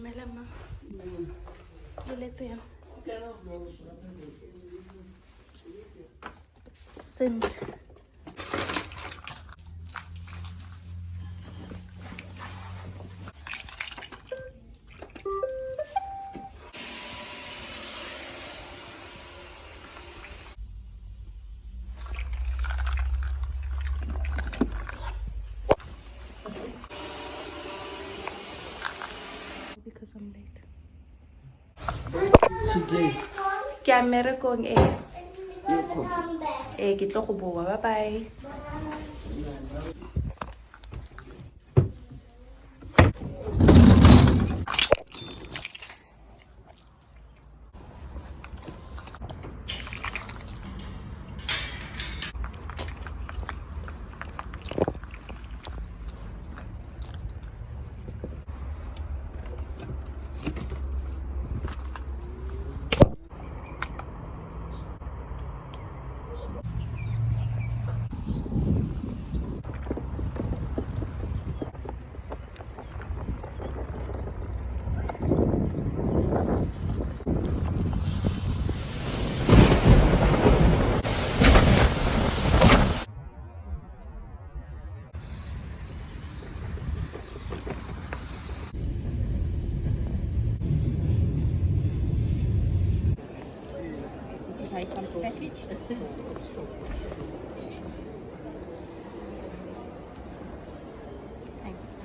Dumela ma. Le letseng. Sentle. Because I'm late. Today, Ke a mmerekong no coffee. ke tlo go boa. Bye bye. This is how it comes packaged. Thanks.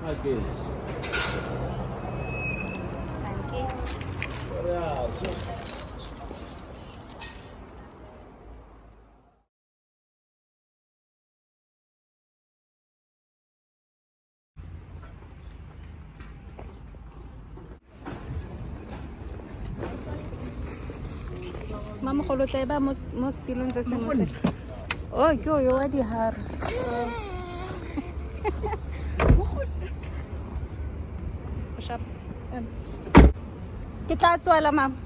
Package. Thank you. Yeah. Mama go lo tla ba mo stilong se sengwe se. Oh, ke yo wa di har. Ke tla tswela mama.